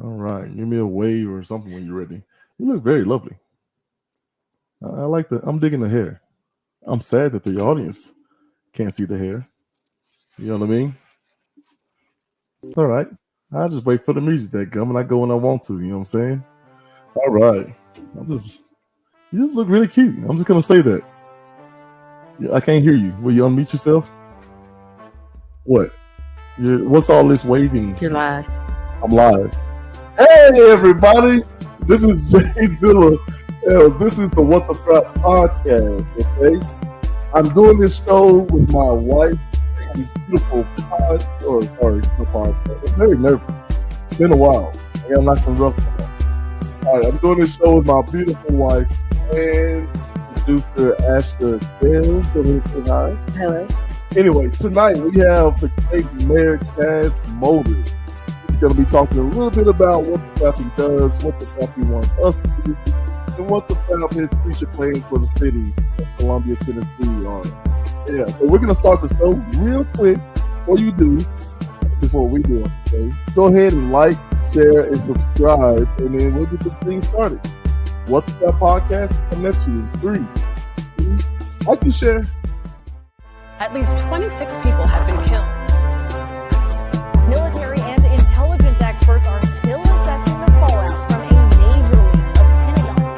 All right. Give me a wave or something when you're ready. You look very lovely. I like the. I'm digging the hair. I'm sad that the audience can't see the hair. You know what I mean? It's all right. I just wait for the music that come and I go when I want to. You know what I'm saying? All right. I'm just. You just look really cute. I'm just gonna say that. Yeah, I can't hear you. Will you unmute yourself? What? What's all this waving? You're live. I'm live. Hey, everybody. This is Jay Zilla. This is the What the Frap podcast, okay? I'm doing this show with my wife. This beautiful podcast. I'm very nervous. It's been a while. I got nice and rough. All right, I'm doing this show with my beautiful wife and producer Ashley Bales. Go ahead and say hi. Hello. Anyway, tonight we have the great Mayor Chaz Motor. He's going to be talking a little bit about what the Frappin does, what the Frappin wants us to do, and what the Frap his future plans for the city of Columbia, Tennessee are. Yeah, so we're going to start the show real quick before we do it, okay? Go ahead and like, share, and subscribe, and then we'll get this thing started. What the Frap podcast coming at you in 3, 2, like and share. At least 26 people have been killed. Military and intelligence experts are still assessing the fallout from a major leak of Pentagon.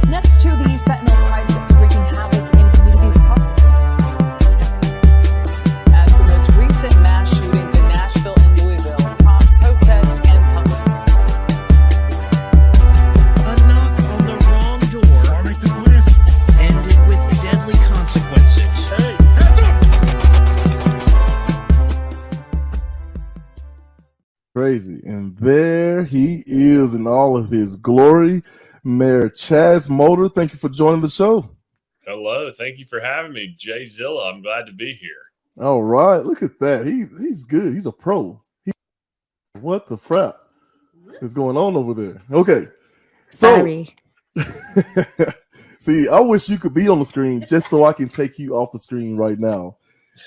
Next to the fentanyl crisis wreaking havoc in communities across the country. As the most recent mass shootings in Nashville and Louisville prompt protest and public. A knock on the wrong door ended with deadly consequences. Hey, hands up! Crazy. And there he is in all of his glory. Mayor Chaz Motor, thank you for joining the show. Hello. Thank you for having me, Jay Zilla. I'm glad to be here. All right. Look at that. He's good. He's a pro. What the frap is going on over there? Okay. So, Sorry. see, I wish you could be on the screen just so I can take you off the screen right now.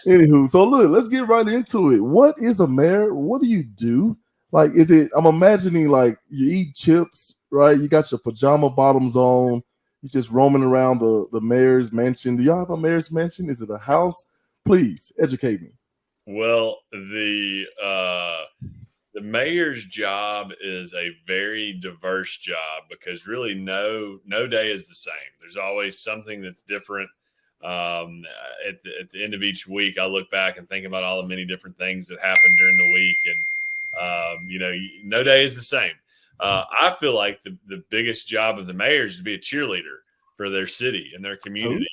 Anywho, so look, let's get right into it. What is a mayor? What do you do? Like, I'm imagining like you eat chips, right? You got your pajama bottoms on. You're just roaming around the mayor's mansion. Do y'all have a mayor's mansion? Is it a house? Please educate me. Well, the mayor's job is a very diverse job because really no day is the same. There's always something that's different. At the end of each week, I look back and think about all the many different things that happened during the week, and no day is the same. I feel like the biggest job of the mayor is to be a cheerleader for their city and their community.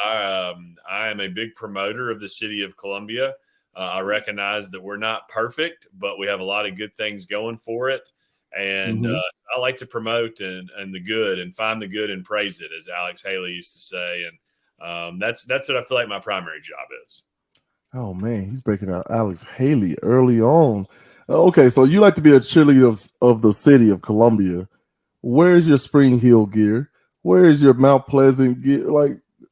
I am a big promoter of the city of Columbia. I recognize that we're not perfect, but we have a lot of good things going for it. And I like to promote and the good and find the good and praise it, as Alex Haley used to say. And that's what I feel like my primary job is. Oh man, he's breaking out Alex Haley early on. Okay, so you like to be a cheerleader of the city of Columbia. Where's your Spring Hill gear? Where is your Mount Pleasant gear?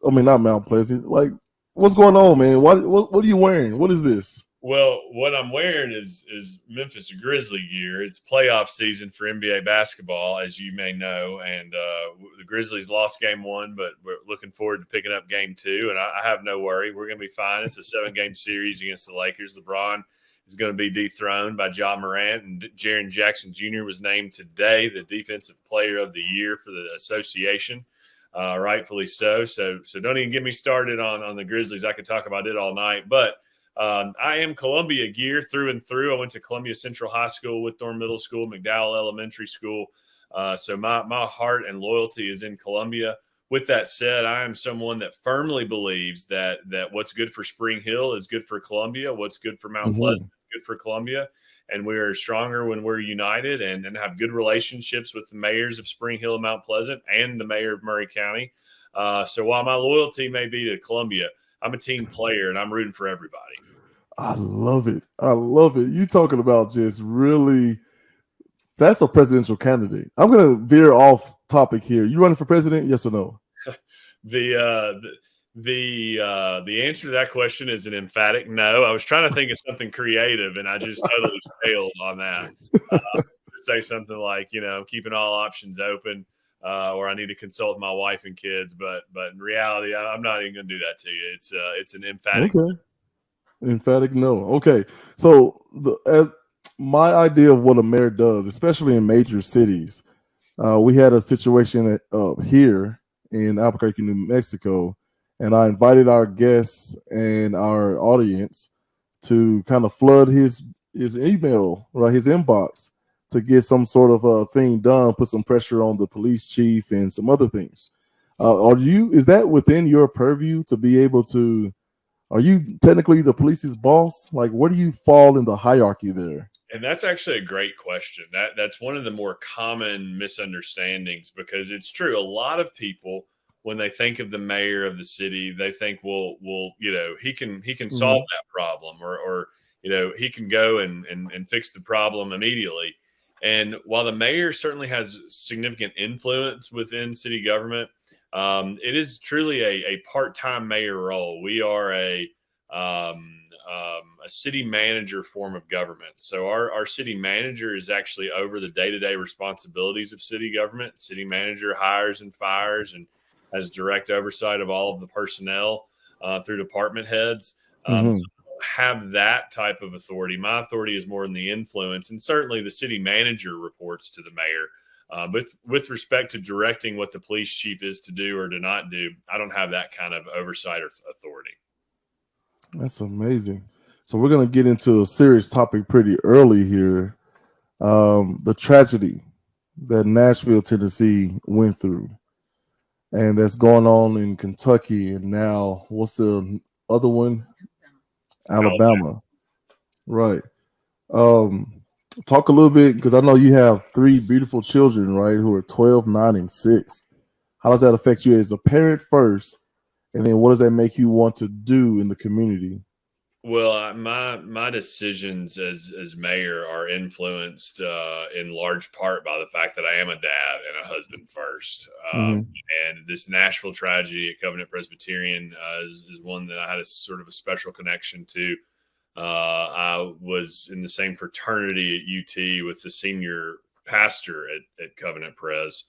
Not Mount Pleasant. Like, what's going on, man? What are you wearing? What is this? Well, what I'm wearing is Memphis Grizzly gear. It's playoff season for NBA basketball, as you may know, and the Grizzlies lost game 1, but we're looking forward to picking up game 2, and I have no worry. We're going to be fine. It's a 7-game series against the Lakers. LeBron is going to be dethroned by Ja Morant, and Jaren Jackson Jr. was named today the Defensive Player of the Year for the association, rightfully so. So don't even get me started on the Grizzlies. I could talk about it all night, but I am Columbia gear through and through. I went to Columbia Central High School, Whitthorne Middle School, McDowell Elementary School. So my heart and loyalty is in Columbia. With that said, I am someone that firmly believes that what's good for Spring Hill is good for Columbia. What's good for Mount Pleasant is good for Columbia. And we are stronger when we're united and have good relationships with the mayors of Spring Hill and Mount Pleasant and the mayor of Murray County. So while my loyalty may be to Columbia, I'm a team player and I'm rooting for everybody. I love it. You talking about just really, that's a presidential candidate. I'm going to veer off topic here. You running for president? Yes or no? The answer to that question is an emphatic no. I was trying to think of something creative, and I just totally failed on that. Say something like, keeping all options open, or I need to consult my wife and kids. But in reality, I'm not even going to do that to you. It's an emphatic. Okay. Emphatic no. Okay. So my idea of what a mayor does, especially in major cities, we had a situation here in Albuquerque, New Mexico, and I invited our guests and our audience to kind of flood his email, right, his inbox, to get some sort of thing done, put some pressure on the police chief and some other things. Is that within your purview to be able to? Are you technically the police's boss? Like, where do you fall in the hierarchy there? And that's actually a great question. That's one of the more common misunderstandings, because it's true. A lot of people, when they think of the mayor of the city, they think, well, he can solve that problem, or he can go and fix the problem immediately. And while the mayor certainly has significant influence within city government, it is truly a part-time mayor role. We are a city manager form of government. So our city manager is actually over the day-to-day responsibilities of city government. City manager hires and fires and has direct oversight of all of the personnel through department heads. So have that type of authority. My authority is more in the influence, and certainly the city manager reports to the mayor. With respect to directing what the police chief is to do or to not do, I don't have that kind of oversight or authority. That's amazing. So we're going to get into a serious topic pretty early here. The tragedy that Nashville, Tennessee went through, and that's going on in Kentucky. And now, what's the other one? Alabama. Right. Talk a little bit, because I know you have 3 beautiful children, right, who are 12, 9, and 6. How does that affect you as a parent first? And then what does that make you want to do in the community? Well, my decisions as mayor are influenced in large part by the fact that I am a dad and a husband first. And this Nashville tragedy at Covenant Presbyterian is one that I had a sort of a special connection to. I was in the same fraternity at UT with the senior pastor at Covenant Pres.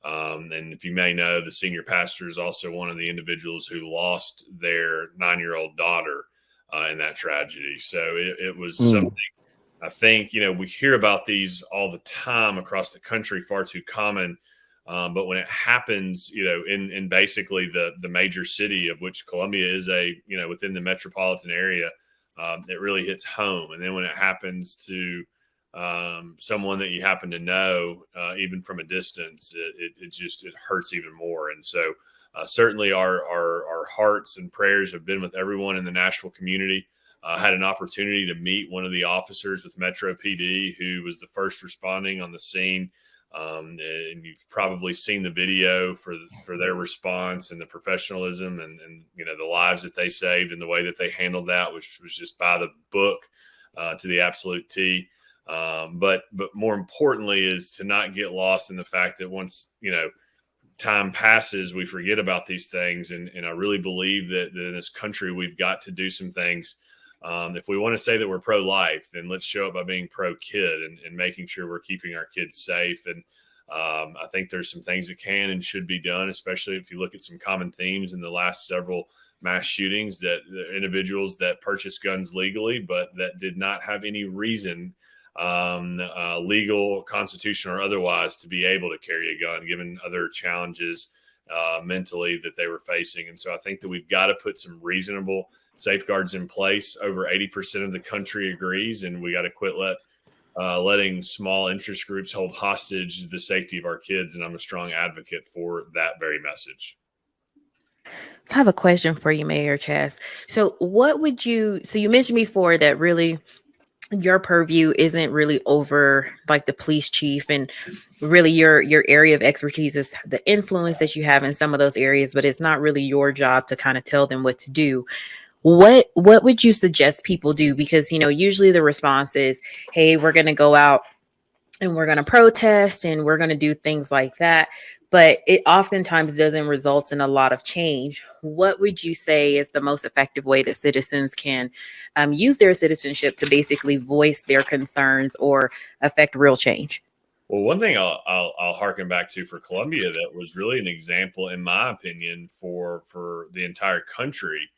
And if you may know, the senior pastor is also one of the individuals who lost their 9-year-old daughter in that tragedy. So it was something, I think, we hear about these all the time across the country, far too common. But when it happens, in basically the major city, of which Columbia is within the metropolitan area, it really hits home. And then when it happens to someone that you happen to know, even from a distance, it hurts even more. And so certainly our hearts and prayers have been with everyone in the Nashville community. Had an opportunity to meet one of the officers with Metro PD who was the first responding on the scene. And you've probably seen the video for their response and the professionalism and the lives that they saved and the way that they handled that, which was just by the book to the absolute T. But more importantly is to not get lost in the fact that once, time passes, we forget about these things. And I really believe that in this country, we've got to do some things. If we want to say that we're pro-life, then let's show it by being pro-kid and making sure we're keeping our kids safe. And I think there's some things that can and should be done, especially if you look at some common themes in the last several mass shootings, that the individuals that purchased guns legally, but that did not have any reason, legal, constitutional, or otherwise, to be able to carry a gun, given other challenges mentally that they were facing. And so I think that we've got to put some reasonable safeguards in place. Over 80% of the country agrees, and we got to quit letting small interest groups hold hostage the safety of our kids. And I'm a strong advocate for that very message. So I have a question for you, Mayor Chas. So you mentioned before that really your purview isn't really over like the police chief, and really your area of expertise is the influence that you have in some of those areas, but it's not really your job to kind of tell them what to do. What would you suggest people do? Because, usually the response is, hey, we're going to go out and we're going to protest and we're going to do things like that. but it oftentimes doesn't result in a lot of change. What would you say is the most effective way that citizens can use their citizenship to basically voice their concerns or affect real change? Well, one thing I'll harken back to for Colombia that was really an example, in my opinion, for the entire country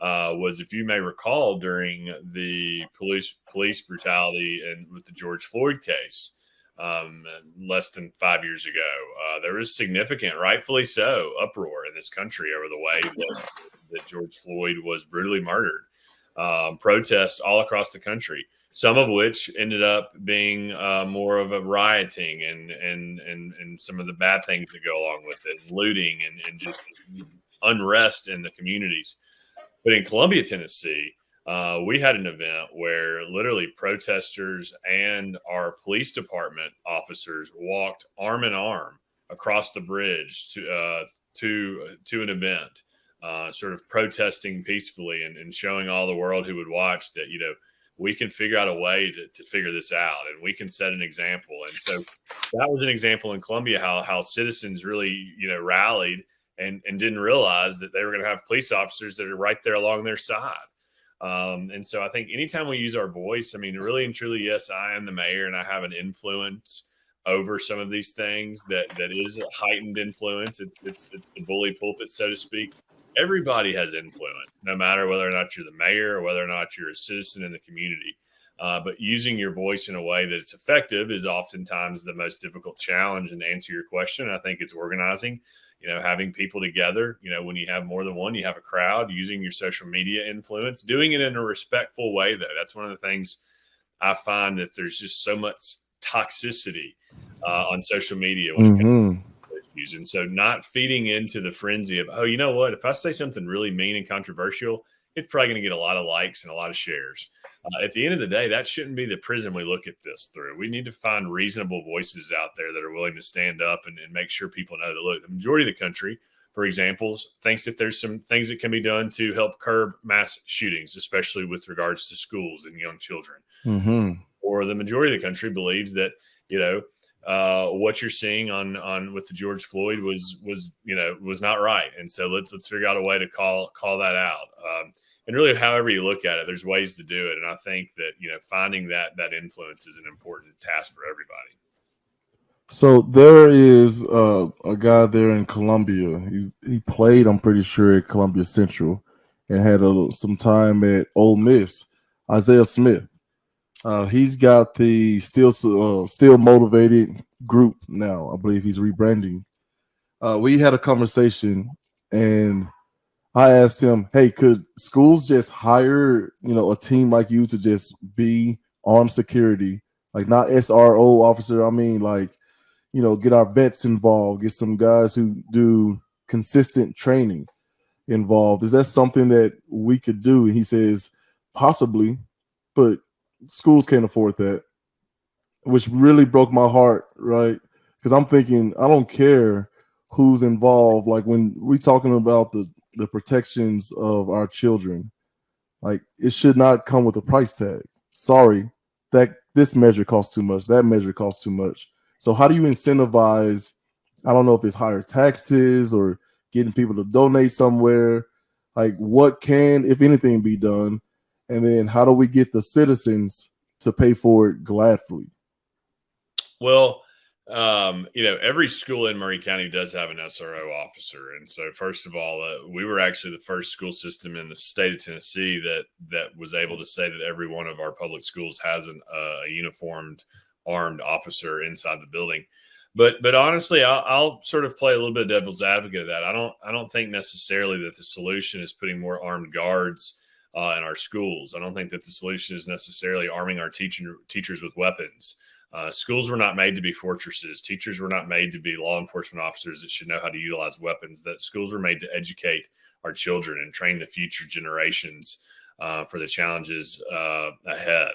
was, if you may recall, during the police brutality and with the George Floyd case less than 5 years ago. There was significant, rightfully so, uproar in this country over the way that George Floyd was brutally murdered. Protests all across the country, some of which ended up being more of a rioting and some of the bad things that go along with it, looting and just unrest in the communities. But in Columbia, Tennessee, we had an event where literally protesters and our police department officers walked arm in arm across the bridge to an event, sort of protesting peacefully and showing all the world who would watch that, we can figure out a way to figure this out, and we can set an example. And so that was an example in Columbia, how citizens really, rallied and didn't realize that they were going to have police officers that are right there along their side. And so I think anytime we use our voice, I mean, really and truly, yes, I am the mayor and I have an influence over some of these things that is a heightened influence. It's the bully pulpit, so to speak. Everybody has influence, no matter whether or not you're the mayor or whether or not you're a citizen in the community. But using your voice in a way that it's effective is oftentimes the most difficult challenge. And to answer your question, I think it's organizing, having people together. When you have more than one, you have a crowd, using your social media influence, doing it in a respectful way, though. That's one of the things I find, that there's just so much toxicity on social media when it comes to issues. And so not feeding into the frenzy of, oh, you know what, if I say something really mean and controversial, it's probably going to get a lot of likes and a lot of shares. At the end of the day, that shouldn't be the prism we look at this through. We need to find reasonable voices out there that are willing to stand up and make sure people know that, look, the majority of the country, for example, thinks that there's some things that can be done to help curb mass shootings, especially with regards to schools and young children. Or the majority of the country believes that, what you're seeing on with the George Floyd was not right. And so let's figure out a way to call that out. And really, however you look at it, there's ways to do it. And I think that, finding that influence is an important task for everybody. So there is a guy there in Columbia. He played, I'm pretty sure, at Columbia Central and had some time at Ole Miss. Isaiah Smith. He's got the still motivated group now. I believe he's rebranding. We had a conversation, and I asked him, "Hey, could schools just hire a team like you to just be armed security, like not SRO officer? I mean, like get our vets involved, get some guys who do consistent training involved. Is that something that we could do?" And he says, "Possibly, but schools can't afford that," which really broke my heart, right? Because I'm thinking, I don't care who's involved. Like when we're talking about the protections of our children, like it should not come with a price tag. Sorry, that this measure costs too much, that measure costs too much. So how do you incentivize? I don't know if it's higher taxes or getting people to donate somewhere. Like what can, if anything, be done? And then how do we get the citizens to pay for it gladly? Well, every school in Maury County does have an SRO officer. And so first of all, we were actually the first school system in the state of Tennessee that was able to say that every one of our public schools has a uniformed armed officer inside the building. But honestly, I'll sort of play a little bit of devil's advocate of that. I don't think necessarily that the solution is putting more armed guards in our schools. I don't think that the solution is necessarily arming our teachers with weapons. Schools were not made to be fortresses. Teachers were not made to be law enforcement officers that should know how to utilize weapons. That schools were made to educate our children and train the future generations for the challenges ahead.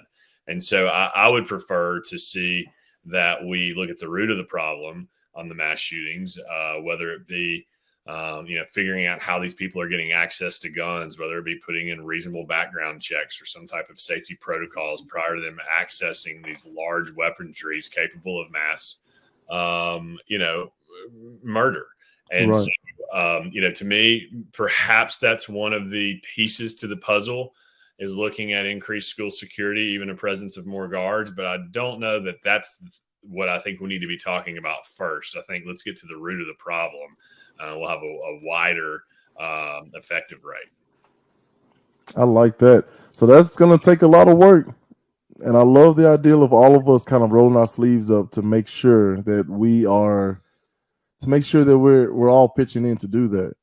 And so I would prefer to see that we look at the root of the problem on the mass shootings, whether it be figuring out how these people are getting access to guns, whether it be putting in reasonable background checks or some type of safety protocols prior to them accessing these large weaponries capable of mass, murder. And Right. so, to me, perhaps that's one of the pieces to the puzzle is looking at increased school security, even a presence of more guards. But I don't know that that's what I think we need to be talking about first. I think let's get to the root of the problem. We'll have a wider effective rate. I like that. So that's going to take a lot of work. And I love the ideal of all of us kind of rolling our sleeves up to make sure that we're all pitching in to do that.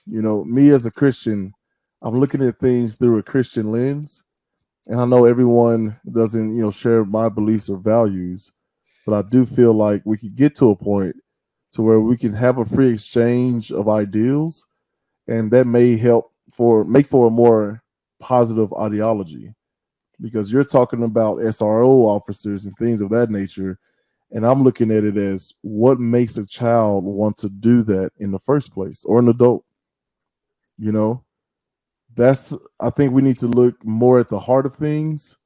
Me as a Christian, I'm looking at things through a Christian lens. And I know everyone doesn't, share my beliefs or values, but I do feel like we could get to a point to where we can have a free exchange of ideals, and that may make for a more positive ideology, because you're talking about SRO officers and things of that nature, and I'm looking at it as what makes a child want to do that in the first place, or an adult. I think we need to look more at the heart of things,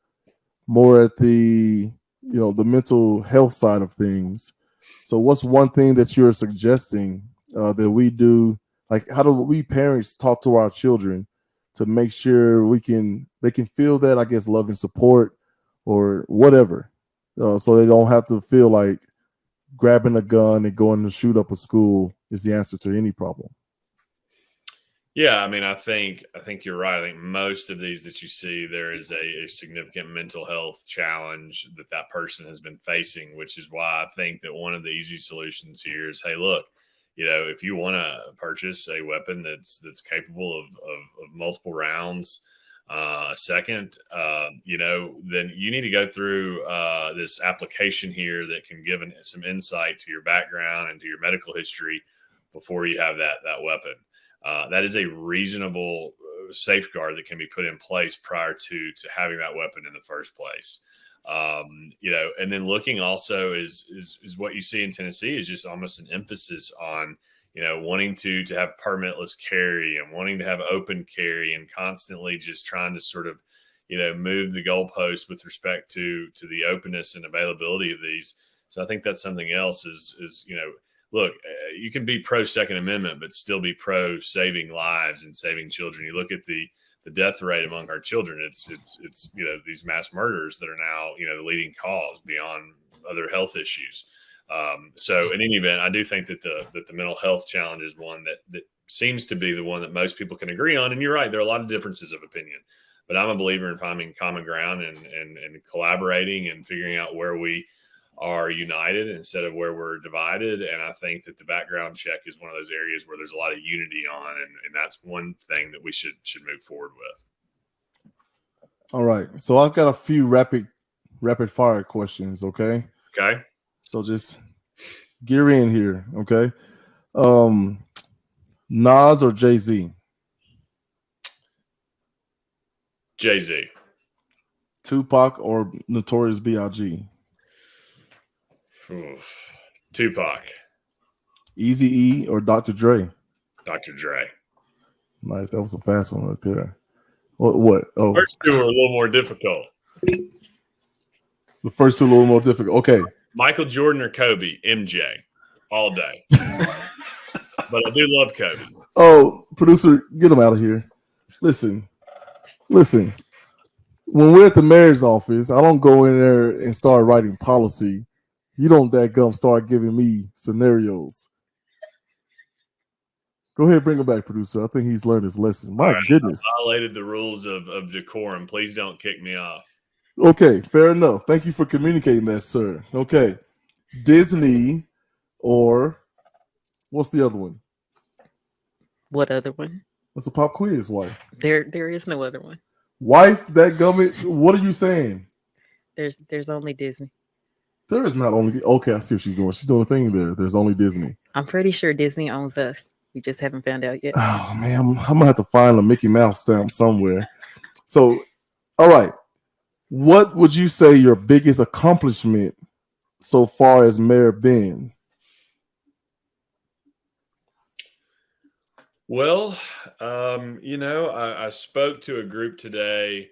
more at the the mental health side of things. So what's one thing that you're suggesting that we do? Like, how do we parents talk to our children to make sure they can feel that, I guess, love and support or whatever, so they don't have to feel like grabbing a gun and going to shoot up a school is the answer to any problem. Yeah, I mean, I think you're right. I think most of these that you see, there is a significant mental health challenge that person has been facing, which is why I think that one of the easy solutions here is, hey, look, if you want to purchase a weapon that's capable of multiple rounds a second, then you need to go through this application here that can give some insight to your background and to your medical history before you have that weapon. That is a reasonable safeguard that can be put in place prior to having that weapon in the first place. And then looking also is what you see in Tennessee is just almost an emphasis on, wanting to have permitless carry and wanting to have open carry and constantly just trying to sort of, move the goalpost with respect to the openness and availability of these. So I think that's something else is look, you can be pro Second Amendment, but still be pro saving lives and saving children. You look at the death rate among our children, it's these mass murders that are now, the leading cause beyond other health issues. So in any event, I do think that the mental health challenge is one that seems to be the one that most people can agree on. And you're right, there are a lot of differences of opinion, but I'm a believer in finding common ground and collaborating and figuring out where we are united instead of where we're divided. And I think that the background check is one of those areas where there's a lot of unity on, and that's one thing that we should move forward with. All right. So I've got a few rapid fire questions, okay? Okay. So just gear in here, okay? Nas or Jay-Z? Jay-Z. Tupac or Notorious B.I.G.? Tupac. Eazy-E or Dr. Dre? Dr. Dre. Nice. That was a fast one right there. What? Oh, First two are a little more difficult. The first two a little more difficult. Okay. Michael Jordan or Kobe? MJ. All day. But I do love Kobe. Oh, producer, get him out of here. Listen. When we're at the mayor's office, I don't go in there and start writing policy. You don't start giving me scenarios. Go ahead, bring him back, producer. I think he's learned his lesson. My goodness. I violated the rules of decorum. Please don't kick me off. Okay, fair enough. Thank you for communicating that, sir. Okay. Disney or what's the other one? What other one? That's a pop quiz, wife. There is no other one. Wife, that gummit. What are you saying? There's only Disney. There is not only. Okay, I see what she's doing. She's doing a thing there. There's only Disney. I'm pretty sure Disney owns us. We just haven't found out yet. Oh man, I'm gonna have to find a Mickey Mouse stamp somewhere. So, all right, what would you say your biggest accomplishment so far as mayor been? Well, I spoke to a group today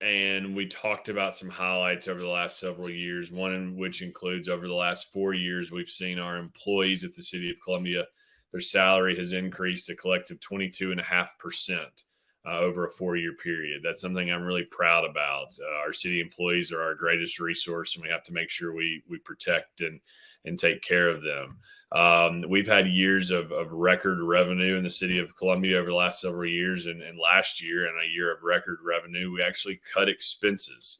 and we talked about some highlights over the last several years, one in which includes over the last 4 years, we've seen our employees at the City of Columbia, their salary has increased a collective 22.5% over a 4-year period. That's something I'm really proud about. Our city employees are our greatest resource, and we have to make sure we protect and take care of them. We've had years of record revenue in the City of Columbia over the last several years, and last year, in a year of record revenue, we actually cut expenses.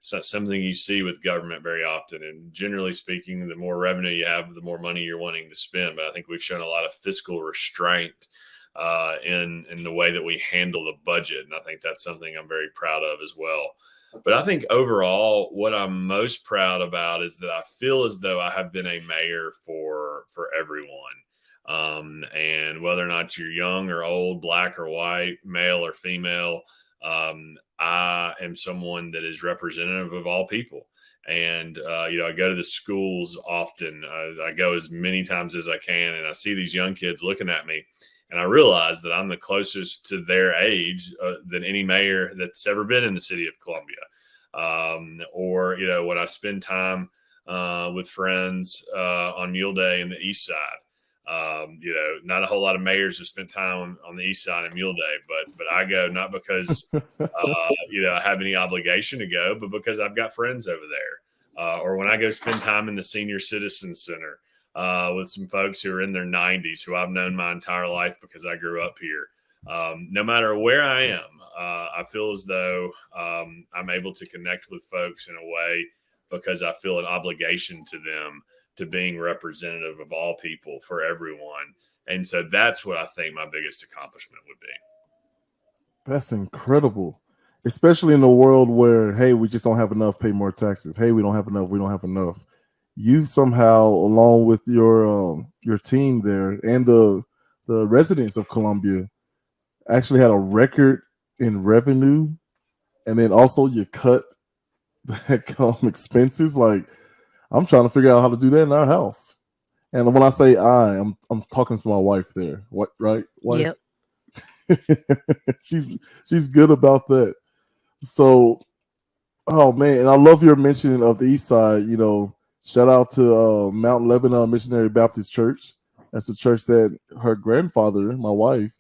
It's not something you see with government very often. And generally speaking, the more revenue you have, the more money you're wanting to spend. But I think we've shown a lot of fiscal restraint in the way that we handle the budget. And I think that's something I'm very proud of as well. But I think overall, what I'm most proud about is that I feel as though I have been a mayor for everyone. And whether or not you're young or old, black or white, male or female, I am someone that is representative of all people. And, I go to the schools often. I go as many times as I can, and I see these young kids looking at me, and I realize that I'm the closest to their age than any mayor that's ever been in the City of Columbia. Or, when I spend time with friends on Mule Day in the East Side, not a whole lot of mayors have spent time on the East Side of Mule Day, but I go not because, I have any obligation to go, but because I've got friends over there. Or when I go spend time in the Senior Citizen Center with some folks who are in their 90s, who I've known my entire life because I grew up here. No matter where I am, I feel as though I'm able to connect with folks in a way because I feel an obligation to them, to being representative of all people for everyone. And so that's what I think my biggest accomplishment would be. That's incredible, especially in a world where, hey, we just don't have enough, pay more taxes. Hey, we don't have enough. You somehow, along with your team there and the residents of Columbia, actually had a record in revenue, and then also you cut the expenses. Like, I'm trying to figure out how to do that in our house. And when I say I'm talking to my wife there. What, right? Wife? Yep. She's good about that. So, oh man, and I love your mention of the East Side. Shout out to Mount Lebanon Missionary Baptist Church. That's the church that her grandfather, my wife,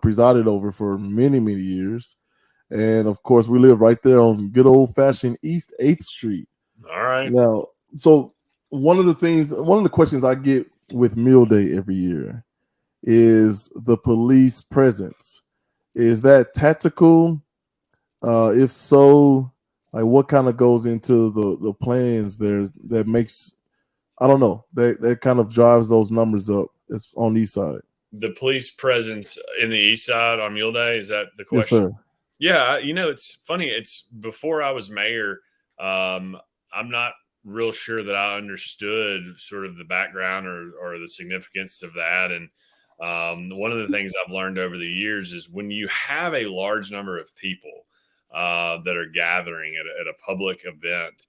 presided over for many, many years. And of course, we live right there on good old fashioned East 8th Street. All right. Now, so one of the questions I get with Meal Day every year is the police presence. Is that tactical? If so, like, what kind of goes into the plans there that makes, I don't know, that kind of drives those numbers up? It's on the East Side. The police presence in the East Side on Mule Day, is that the question? Yes, sir. Yeah, it's funny. It's before I was mayor. I'm not real sure that I understood sort of the background or the significance of that. And one of the things I've learned over the years is when you have a large number of people that are gathering at a public event,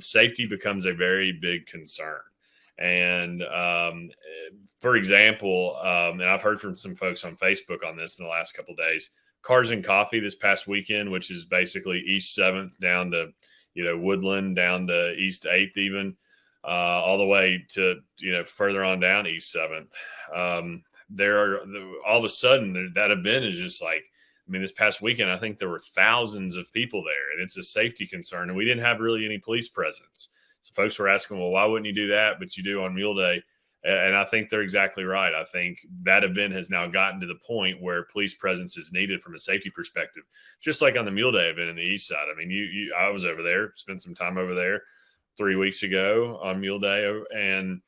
safety becomes a very big concern. And for example, and I've heard from some folks on Facebook on this in the last couple of days, Cars and Coffee this past weekend, which is basically East 7th down to, Woodland, down to East 8th even, all the way to, further on down East 7th. All of a sudden that event is just like, this past weekend, I think there were thousands of people there, and it's a safety concern. And we didn't have really any police presence. So folks were asking, well, why wouldn't you do that? But you do on Mule Day. And I think they're exactly right. I think that event has now gotten to the point where police presence is needed from a safety perspective, just like on the Mule Day event in the East Side. I was over there, spent some time over there 3 weeks ago on Mule Day, and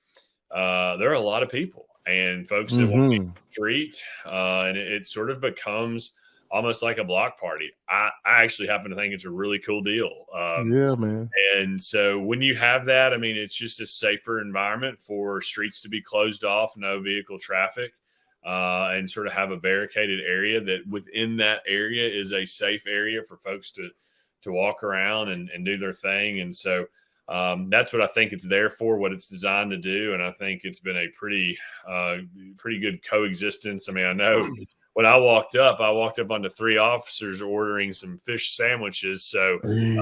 there are a lot of people and folks that want to be on the street, and it sort of becomes almost like a block party. I actually happen to think it's a really cool deal. Yeah, man. And so when you have that, it's just a safer environment for streets to be closed off, no vehicle traffic, and sort of have a barricaded area that within that area is a safe area for folks to walk around and do their thing. And so that's what I think it's there for, what it's designed to do. And I think it's been a pretty good coexistence. I know when I walked up onto 3 officers ordering some fish sandwiches. So, Hey.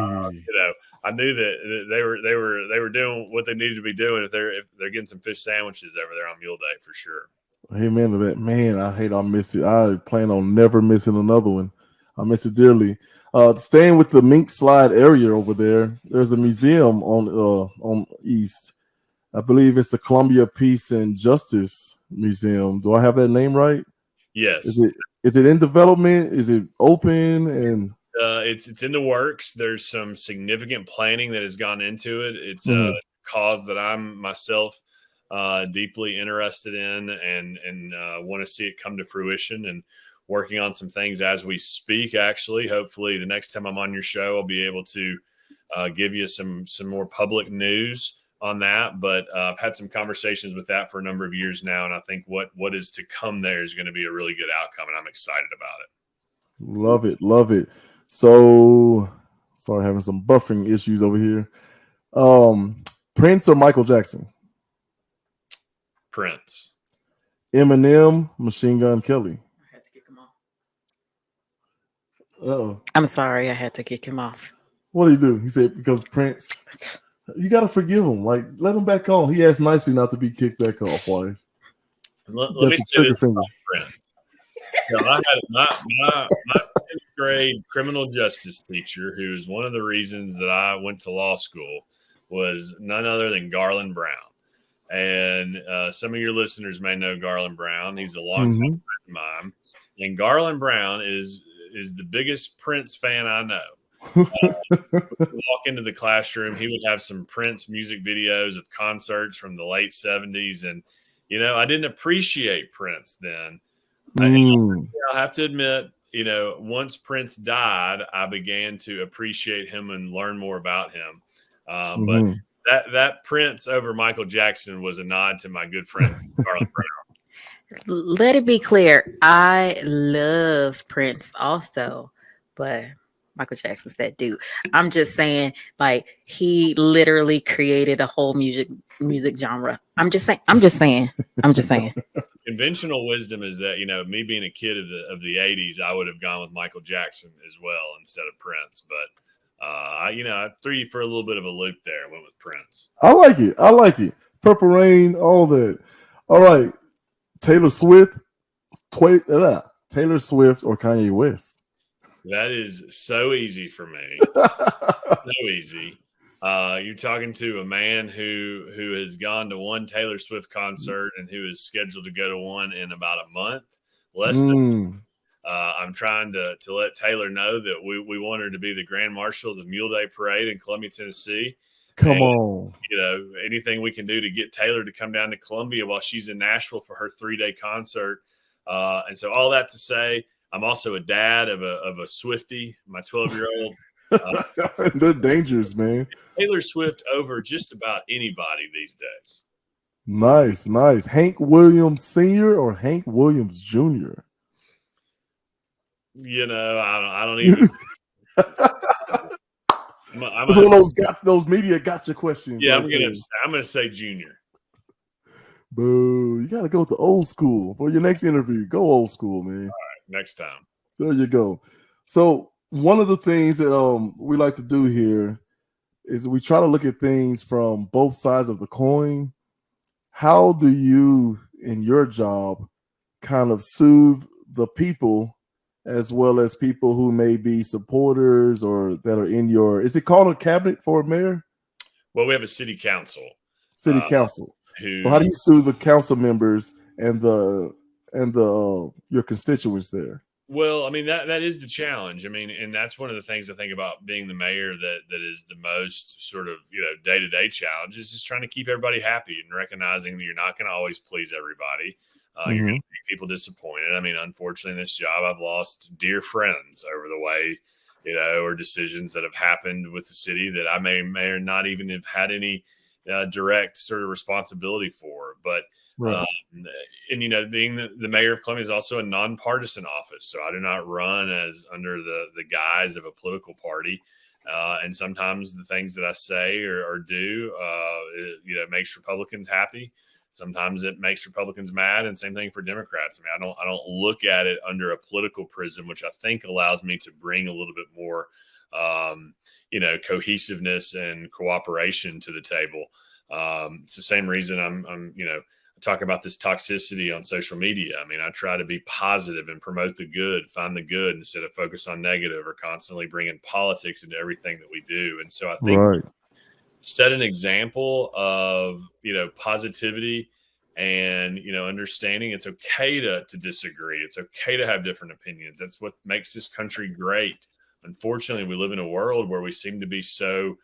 I knew that they were doing what they needed to be doing if they're getting some fish sandwiches over there on Mule Day for sure. Amen to that. Man, I miss it. I plan on never missing another one. I miss it dearly. Staying with the Mink Slide area over there, there's a museum on East. I believe it's the Columbia Peace and Justice Museum. Do I have that name right? Yes. Is it in development? Is it open? And it's in the works. There's some significant planning that has gone into it. It's a cause that I'm myself deeply interested in and want to see it come to fruition, and working on some things as we speak. Actually, hopefully the next time I'm on your show, I'll be able to give you some more public news on that. But I've had some conversations with that for a number of years now, and I think what is to come there is going to be a really good outcome, and I'm excited about it. love it, love it. So sorry, having some buffering issues over here. Prince or Michael Jackson? Prince. Eminem, Machine Gun Kelly. I had to kick him off. Uh-oh. I'm sorry, I had to kick him off. What did he do? He said because Prince. You got to forgive him. Like, let him back on. He asked nicely not to be kicked back off, wife. Let me say this about Prince. So I had my 10th grade criminal justice teacher, who is one of the reasons that I went to law school, was none other than Garland Brown. And some of your listeners may know Garland Brown. He's a longtime friend of mine. And Garland Brown is the biggest Prince fan I know. Walk into the classroom, he would have some Prince music videos of concerts from the late 70s. And, I didn't appreciate Prince then. I'll have to admit, once Prince died, I began to appreciate him and learn more about him. But that Prince over Michael Jackson was a nod to my good friend, Garland Brown. Let it be clear, I love Prince also, but Michael Jackson's that dude. I'm just saying, like, he literally created a whole music genre. I'm just saying. Conventional wisdom is that, me being a kid of the 80s, I would have gone with Michael Jackson as well instead of Prince. But I threw you for a little bit of a loop there. Went with Prince. I like it. Purple Rain, all that. All right. Taylor Swift or Kanye West? That is so easy for me. So easy. You're talking to a man who has gone to one Taylor Swift concert and who is scheduled to go to one in about a month. I'm trying to let Taylor know that we want her to be the Grand Marshal of the Mule Day Parade in Columbia, Tennessee. Come on. Anything we can do to get Taylor to come down to Columbia while she's in Nashville for her 3-day concert. And so all that to say, I'm also a dad of a Swiftie, my 12-year-old. They're dangerous, man. Taylor Swift over just about anybody these days. Nice. Hank Williams Sr. or Hank Williams Jr.? I don't even. It's one of those media gotcha questions. Yeah, I'm gonna say Junior. Boo! You gotta go with the old school for your next interview. Go old school, man. All right, next time. There you go. So one of the things that we like to do here is we try to look at things from both sides of the coin. How do you, in your job, kind of soothe the people as well as people who may be supporters or that are in your, is it called a cabinet for a mayor? Well, we have a city council. Council. So how do you soothe the council members and your constituents there? Well, I mean, that is the challenge. I mean, and that's one of the things I think about being the mayor that is the most sort of, day-to-day challenge is just trying to keep everybody happy and recognizing that you're not going to always please everybody. You're going to make people disappointed. I mean, unfortunately, in this job, I've lost dear friends over the way, or decisions that have happened with the city that I may or not even have had any direct sort of responsibility for. But, right. Being the mayor of Columbia is also a nonpartisan office. So I do not run as under the guise of a political party. And sometimes the things that I say or do, it makes Republicans happy. Sometimes it makes Republicans mad, and same thing for Democrats. I mean, I don't look at it under a political prism, which I think allows me to bring a little bit more, cohesiveness and cooperation to the table. It's the same reason I'm talking about this toxicity on social media. I mean, I try to be positive and promote the good, find the good instead of focus on negative or constantly bringing politics into everything that we do. And so I think set an example of, positivity and, understanding. It's okay to disagree. It's okay to have different opinions. That's what makes this country great. Unfortunately, we live in a world where we seem to be so,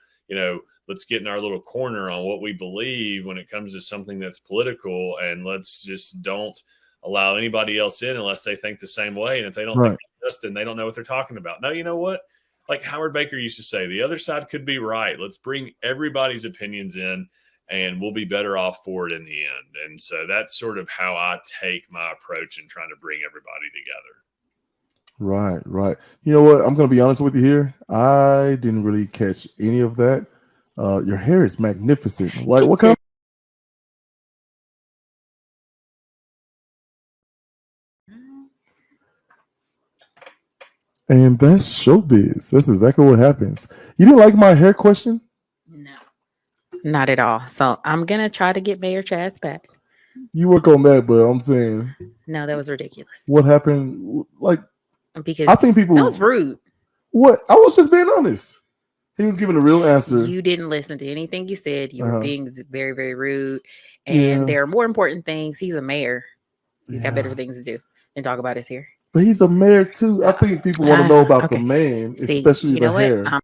let's get in our little corner on what we believe when it comes to something that's political, and let's just don't allow anybody else in unless they think the same way. And if they don't think like us, then they don't know what they're talking about. No, you know what? Like Howard Baker used to say, the other side could be right. Let's bring everybody's opinions in, and we'll be better off for it in the end. And so that's sort of how I take my approach in trying to bring everybody together. Right. You know what? I'm going to be honest with you here. I didn't really catch any of that. Your hair is magnificent. Like, what kind? And that's showbiz. That's exactly what happens. You didn't like my hair question? No, not at all. So I'm going to try to get Mayor Chaz back. You work on that, but I'm saying. No, that was ridiculous. What happened? Like, because I think people. That was rude. What? I was just being honest. He was giving a real answer. You didn't listen to anything you said. You were being very, very rude. And there are more important things. He's a mayor. He's got better things to do than talk about his hair. But he's a mayor too. I think people want to know about the man, especially the hair.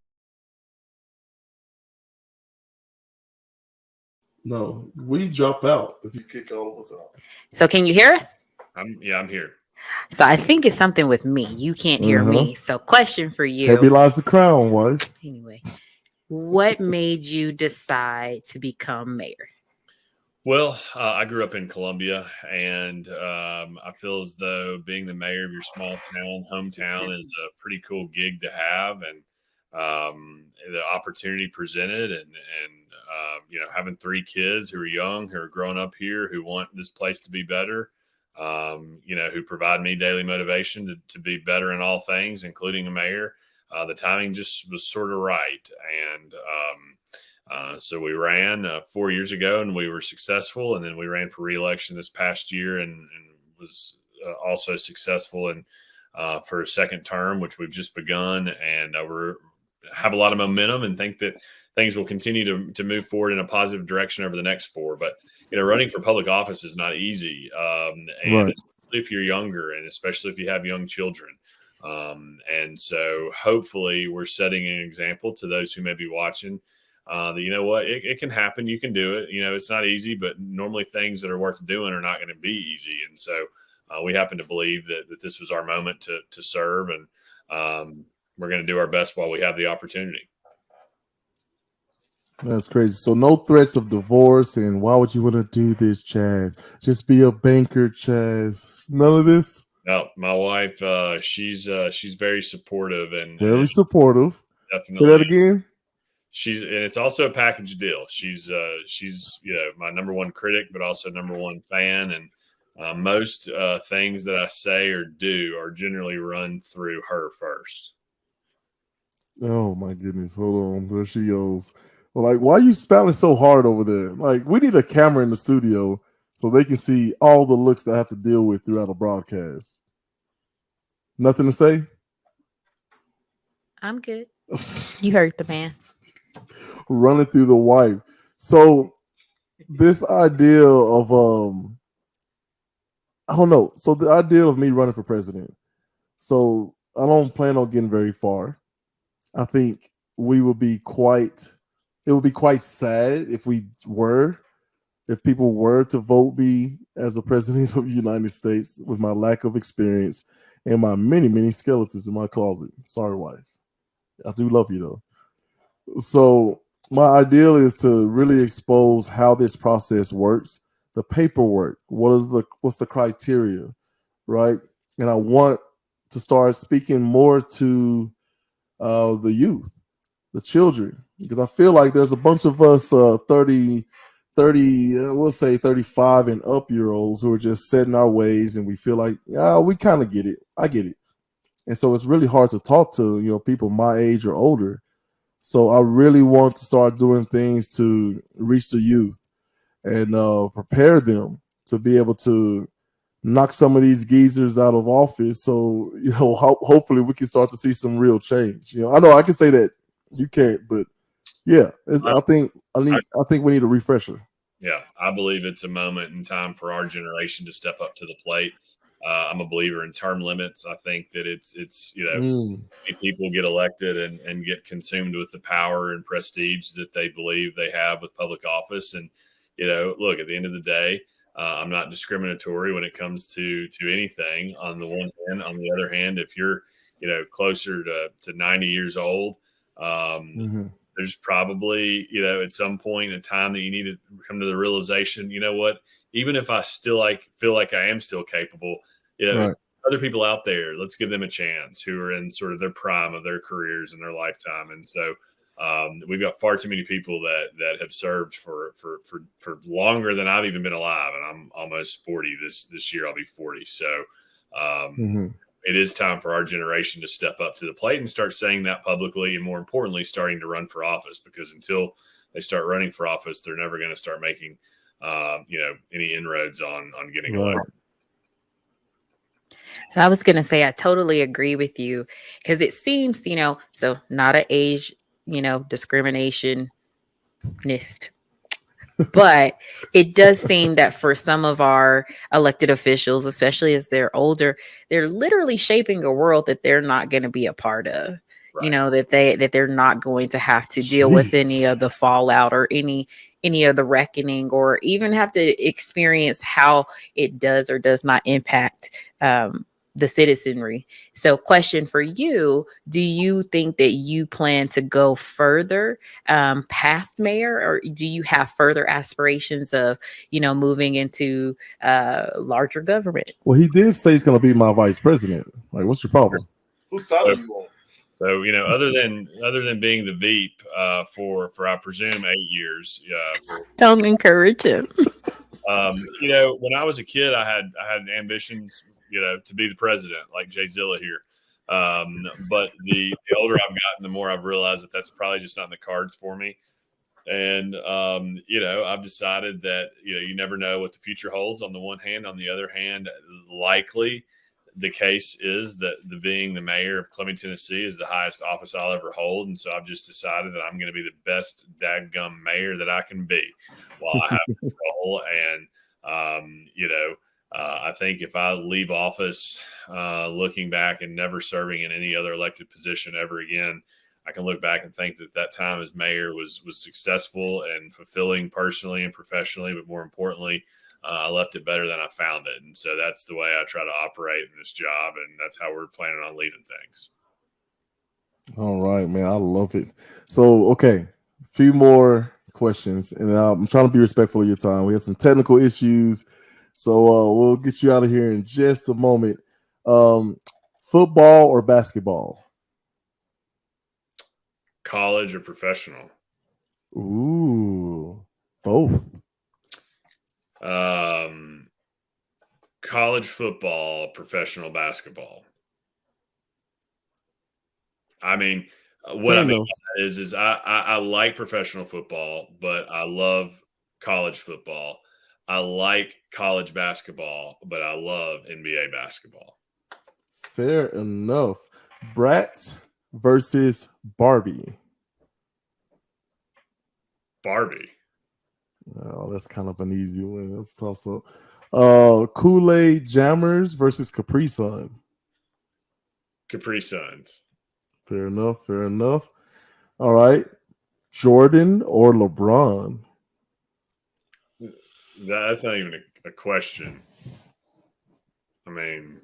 No, we drop out if you kick all of us out. So can you hear us? I'm here. So I think it's something with me. You can't hear me. So question for you. Heavy lies the crown, wife. Anyway, what made you decide to become mayor? Well, I grew up in Columbia, and I feel as though being the mayor of your small town, hometown, is a pretty cool gig to have. And the opportunity presented, and having 3 kids who are young, who are growing up here, who want this place to be better, who provide me daily motivation to be better in all things, including a mayor. The timing just was sort of right. And so we ran 4 years ago, and we were successful. And then we ran for re-election this past year, and was also successful for a second term, which we've just begun. And we have a lot of momentum and think that things will continue to move forward in a positive direction over the next 4. But, running for public office is not easy. And especially if you're younger, and especially if you have young children. And so hopefully we're setting an example to those who may be watching that, it can happen. You can do it. It's not easy, but normally things that are worth doing are not going to be easy. And so we happen to believe that this was our moment to serve, and we're going to do our best while we have the opportunity. That's crazy. So no threats of divorce, and why would you want to do this, Chaz? Just be a banker, Chaz. None of this? No, my wife, she's very supportive and very supportive. Definitely. Say that again. And it's also a package deal. She's my number one critic, but also number one fan. And most things that I say or do are generally run through her first. Oh my goodness. Hold on. There she goes. Well, like, why are you spelling so hard over there? Like, we need a camera in the studio so they can see all the looks that I have to deal with throughout a broadcast. Nothing to say? I'm good. You heard the man. Running through the wife. So this idea of I don't know. So the idea of me running for president. So I don't plan on getting very far. I think it would be quite sad if people were to vote me as a president of the United States with my lack of experience and my many, many skeletons in my closet. Sorry, wife. I do love you though. So my ideal is to really expose how this process works, the paperwork, what's the criteria, right? And I want to start speaking more to the youth, the children, because I feel like there's a bunch of us 30 30, we'll say 35 and up year olds who are just set in our ways, and we feel like, yeah, we kind of get it. I get it. And so it's really hard to talk to, people my age or older. So I really want to start doing things to reach the youth and prepare them to be able to knock some of these geezers out of office. So, hopefully we can start to see some real change. I know I can say that you can't, but yeah, I think we need a refresher. Yeah, I believe it's a moment in time for our generation to step up to the plate. I'm a believer in term limits. I think that it's many people get elected and get consumed with the power and prestige that they believe they have with public office. And look, at the end of the day, I'm not discriminatory when it comes to anything. On the one hand, on the other hand, if you're closer to 90 years old, there's probably at some point in time that you need to come to the realization, what, even if I still feel like I am still capable, right. Other people out there, let's give them a chance who are in sort of their prime of their careers and their lifetime. And so we've got far too many people that have served for longer than I've even been alive. And I'm almost 40 this year. I'll be 40. So it is time for our generation to step up to the plate and start saying that publicly, and more importantly, starting to run for office, because until they start running for office, they're never going to start making, any inroads on getting elected. So I was going to say, I totally agree with you, because it seems, so not an age, discriminationist, but it does seem that for some of our elected officials, especially as they're older, they're literally shaping a world that they're not going to be a part of. Right. That they're not going to have to deal with any of the fallout or any of the reckoning, or even have to experience how it does or does not impact the citizenry. So question for you, do you think that you plan to go further past mayor, or do you have further aspirations of, moving into larger government? Well, he did say he's going to be my vice president. Like, what's your problem? Whose side are you on? So, other than being the Veep for I presume 8 years. Don't encourage him. When I was a kid, I had ambitions, to be the president, like Jay Zilla here. But the older I've gotten, the more I've realized that that's probably just not in the cards for me. And I've decided that you never know what the future holds. On the one hand, on the other hand, likely the case is that being the mayor of Clemmy, Tennessee is the highest office I'll ever hold. And so I've just decided that I'm going to be the best dadgum mayor that I can be while I have control. And, I think if I leave office looking back and never serving in any other elected position ever again, I can look back and think that time as mayor was successful and fulfilling personally and professionally, but more importantly, I left it better than I found it. And so that's the way I try to operate in this job. And that's how we're planning on leading things. All right, man. I love it. So, okay, a few more questions. And I'm trying to be respectful of your time. We have some technical issues. So we'll get you out of here in just a moment. Football or basketball? College or professional? Ooh, both. College football, professional basketball. I mean, what I mean is I like professional football, but I love college football. I like college basketball, but I love NBA basketball. Fair enough. Bratz versus Barbie. Barbie. Oh, that's kind of an easy one. That's tough. So, Kool-Aid Jammers versus Capri Sun. Capri Suns. Fair enough. Fair enough. All right. Jordan or LeBron? That's not even a question. I mean,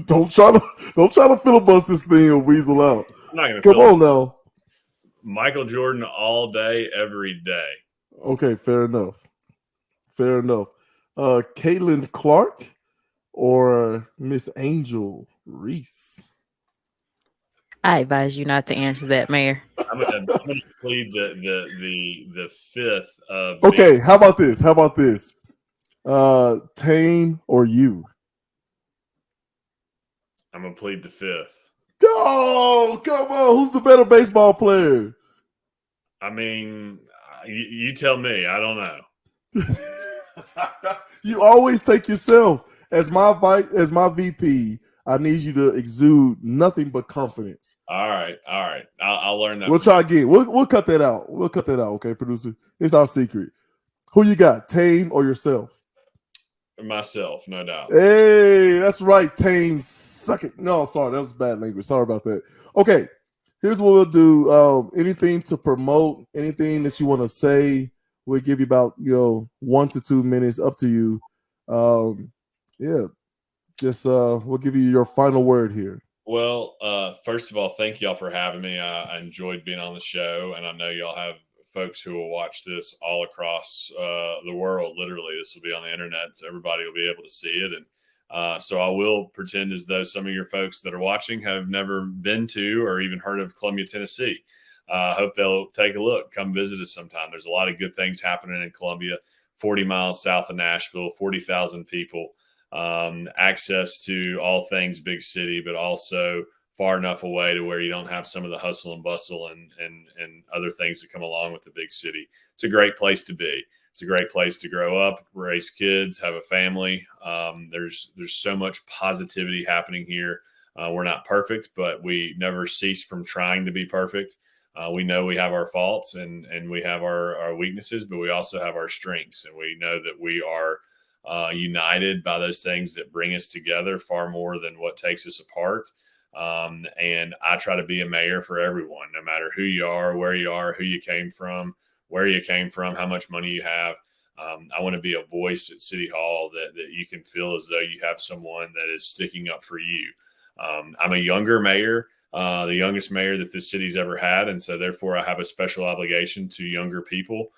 don't try to filibuster this thing or weasel out. I'm not gonna come on now. Michael Jordan all day, every day. Okay, fair enough. Fair enough. Caitlin Clark or Miss Angel Reese? I advise you not to answer that, Mayor. I'm gonna plead the fifth of. Okay, how about this? Tane or you? I'm gonna plead the fifth. Oh, come on! Who's the better baseball player? I mean, you tell me. I don't know. You always take yourself as my VP. I need you to exude nothing but confidence. All right. I'll learn that. We'll try again. We'll cut that out. Okay, producer. It's our secret. Who you got, Tane or yourself? Myself, no doubt. Hey, that's right, Tane. Suck it. No, sorry, that was bad language. Sorry about that. Okay, here's what we'll do. Anything to promote, anything that you want to say, we'll give you about 1 to 2 minutes, up to you. Yeah, just we'll give you your final word here. Well, first of all, thank y'all for having me. I enjoyed being on the show, and I know y'all have folks who will watch this all across the world. Literally, this will be on the internet, so everybody will be able to see it. And so I will pretend as though some of your folks that are watching have never been to or even heard of Columbia, Tennessee. I hope they'll take a look, come visit us sometime. There's a lot of good things happening in Columbia, 40 miles south of Nashville, 40,000 people, access to all things big city, but also far enough away to where you don't have some of the hustle and bustle and other things that come along with the big city. It's a great place to be. It's a great place to grow up, raise kids, have a family. There's so much positivity happening here. We're not perfect, but we never cease from trying to be perfect. We know we have our faults and we have our weaknesses, but we also have our strengths. And we know that we are united by those things that bring us together far more than what takes us apart. And I try to be a mayor for everyone, no matter who you are, where you are, who you came from, where you came from, how much money you have. I want to be a voice at City Hall that you can feel as though you have someone that is sticking up for you. I'm a younger mayor, the youngest mayor that this city's ever had. And so therefore I have a special obligation to younger people.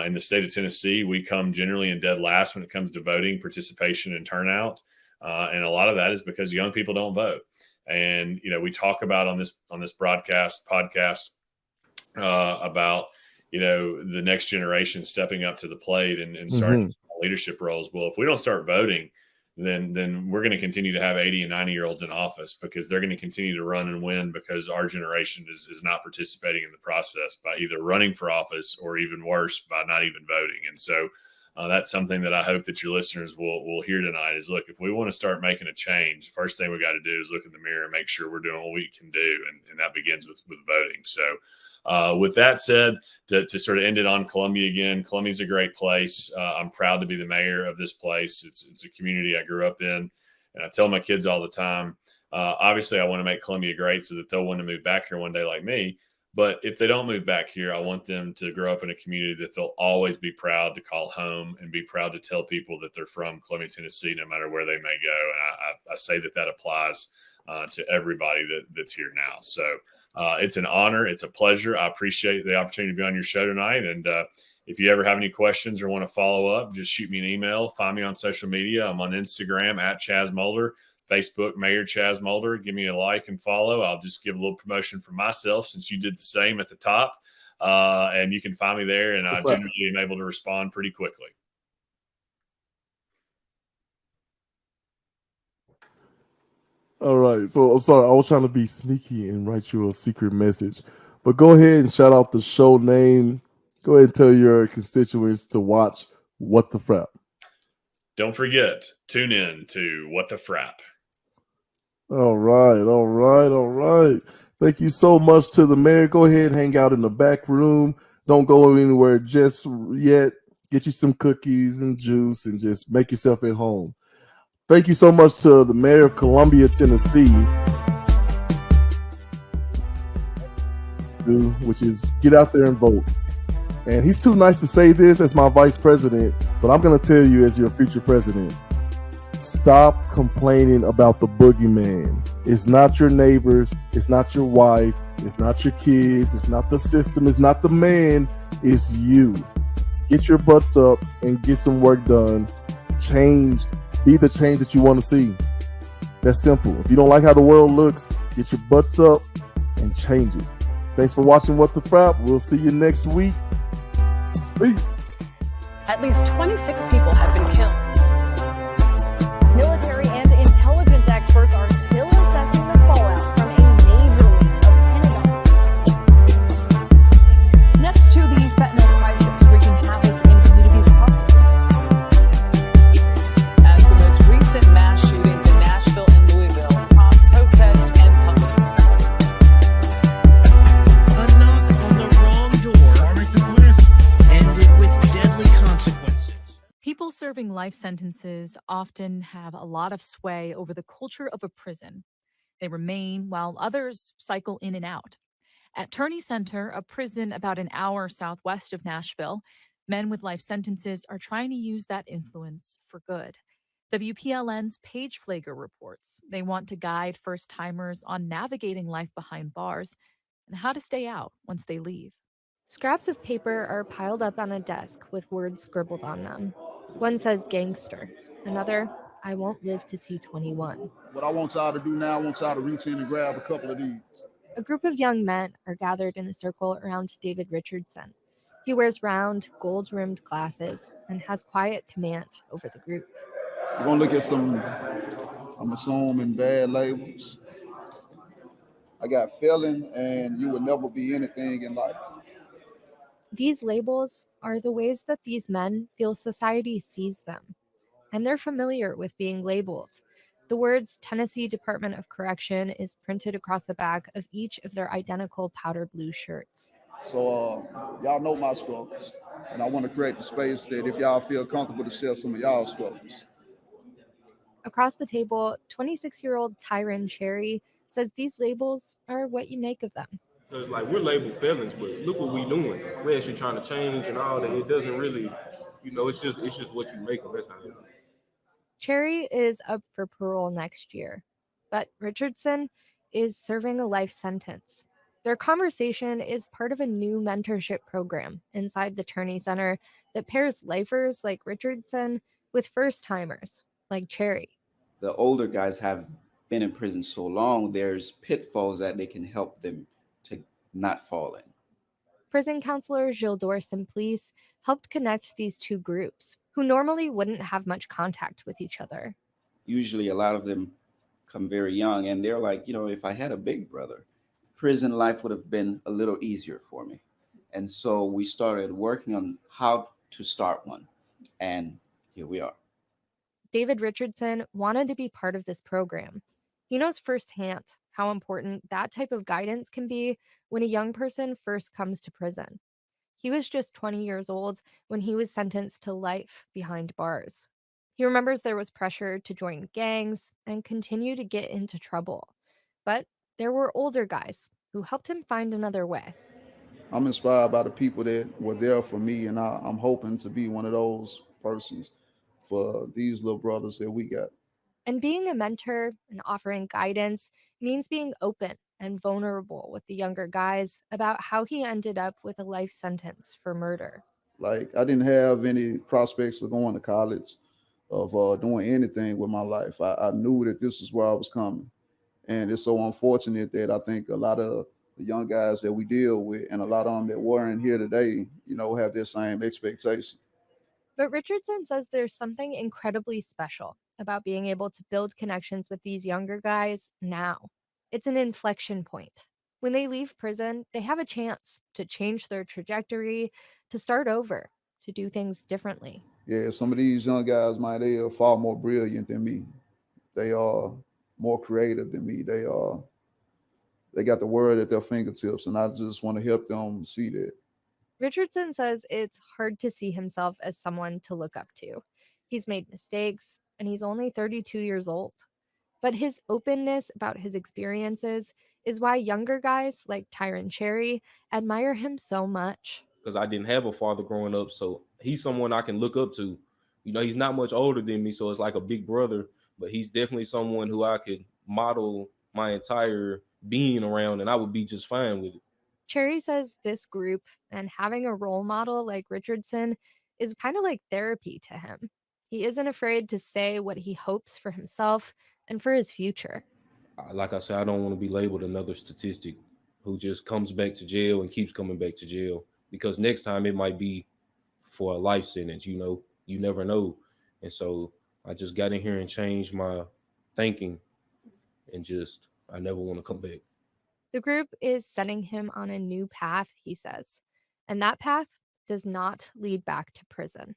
In the state of Tennessee, we come generally in dead last when it comes to voting, participation, and turnout. And a lot of that is because young people don't vote. And, we talk about on this podcast about, the next generation stepping up to the plate and starting leadership roles. Well, if we don't start voting, then we're going to continue to have 80 and 90-year-olds in office because they're going to continue to run and win because our generation is not participating in the process by either running for office or even worse, by not even voting. And so that's something that I hope that your listeners will hear tonight is, look, if we want to start making a change, the first thing we got to do is look in the mirror and make sure we're doing what we can do. And that begins with voting. So with that said, to sort of end it on Columbia again, Columbia's a great place. I'm proud to be the mayor of this place. It's a community I grew up in. And I tell my kids all the time, obviously I want to make Columbia great so that they'll want to move back here one day like me. But if they don't move back here, I want them to grow up in a community that they'll always be proud to call home and be proud to tell people that they're from Columbia, Tennessee, no matter where they may go. And I say that applies to everybody that's here now. So it's an honor. It's a pleasure. I appreciate the opportunity to be on your show tonight. And if you ever have any questions or want to follow up, just shoot me an email. Find me on social media. I'm on Instagram at Chaz Mulder. Facebook, Mayor Chaz Mulder. Give me a like and follow. I'll just give a little promotion for myself since you did the same at the top. And you can find me there, and I generally am able to respond pretty quickly. All right. So I'm sorry. I was trying to be sneaky and write you a secret message. But go ahead and shout out the show name. Go ahead and tell your constituents to watch What the Frap. Don't forget, tune in to What the Frap. All right. Thank you so much to the mayor. Go ahead and hang out in the back room. Don't go anywhere just yet. Get you some cookies and juice and just make yourself at home. Thank you so much to the mayor of Columbia, Tennessee, which is get out there and vote. And he's too nice to say this as my vice president, but I'm going to tell you as your future president, stop complaining about the boogeyman. It's not your neighbors. It's not your wife. It's not your kids. It's not the system. It's not the man. It's you. Get your butts up and get some work done. Change. Be the change that you want to see. That's simple. If you don't like how the world looks, get your butts up and change it. Thanks for watching What the Frap. We'll see you next week. Peace. At least 26 people have been killed. Military and intelligence experts are still assessing the fallout from a major league of Pentagon. Next to the fentanyl crisis wreaking havoc in communities across the country. As the most recent mass shootings in Nashville and Louisville prompt protests and public A knock on the wrong door ended with deadly consequences. People serving life sentences often have a lot of sway over the culture of a prison. They remain while others cycle in and out. At Turney Center, a prison about an hour southwest of Nashville, men with life sentences are trying to use that influence for good. WPLN's Paige Flager reports they want to guide first timers on navigating life behind bars and how to stay out once they leave. Scraps of paper are piled up on a desk with words scribbled on them. One says gangster, another, I won't live to see 21. What I want y'all to do now, I want y'all to reach in and grab a couple of these. A group of young men are gathered in a circle around David Richardson. He wears round, gold-rimmed glasses and has quiet command over the group. We're going to look at some, I'm assuming, bad labels. I got felon and you will never be anything in life. These labels are the ways that these men feel society sees them, and they're familiar with being labeled. The words Tennessee Department of Correction is printed across the back of each of their identical powder blue shirts. So y'all know my struggles, and I want to create the space that if y'all feel comfortable to share some of y'all struggles. Across the table, 26-year-old Tyron Cherry says these labels are what you make of them. Because like we're labeled felons, but look what we're doing. We're actually trying to change and all that. It doesn't really, it's just what you make of. That's how it is. Cherry is up for parole next year, but Richardson is serving a life sentence. Their conversation is part of a new mentorship program inside the Turney Center that pairs lifers like Richardson with first-timers like Cherry. The older guys have been in prison so long, there's pitfalls that they can help them to not fall in. Prison counselor Gildor Simplice helped connect these two groups, who normally wouldn't have much contact with each other. Usually a lot of them come very young, and they're like, if I had a big brother, prison life would have been a little easier for me. And so we started working on how to start one, and here we are. David Richardson wanted to be part of this program. He knows firsthand how important that type of guidance can be when a young person first comes to prison. He was just 20 years old when he was sentenced to life behind bars. He remembers there was pressure to join gangs and continue to get into trouble. But there were older guys who helped him find another way. I'm inspired by the people that were there for me, and I'm hoping to be one of those persons for these little brothers that we got. And being a mentor and offering guidance means being open and vulnerable with the younger guys about how he ended up with a life sentence for murder. Like, I didn't have any prospects of going to college, of doing anything with my life. I knew that this is where I was coming. And it's so unfortunate that I think a lot of the young guys that we deal with and a lot of them that weren't here today, have this same expectation. But Richardson says there's something incredibly special about being able to build connections with these younger guys now. It's an inflection point. When they leave prison, they have a chance to change their trajectory, to start over, to do things differently. Yeah, some of these young guys, they are far more brilliant than me. They are more creative than me. They got the word at their fingertips, and I just want to help them see that. Richardson says it's hard to see himself as someone to look up to. He's made mistakes, and he's only 32 years old. But his openness about his experiences is why younger guys like Tyron Cherry admire him so much. Because I didn't have a father growing up, so he's someone I can look up to. He's not much older than me, so it's like a big brother, but he's definitely someone who I could model my entire being around, and I would be just fine with it. Cherry says this group and having a role model like Richardson is kind of like therapy to him. He isn't afraid to say what he hopes for himself and for his future. Like I said, I don't want to be labeled another statistic who just comes back to jail and keeps coming back to jail, because next time it might be for a life sentence. You never know. And so I just got in here and changed my thinking, and just I never want to come back. The group is setting him on a new path, he says, and that path does not lead back to prison.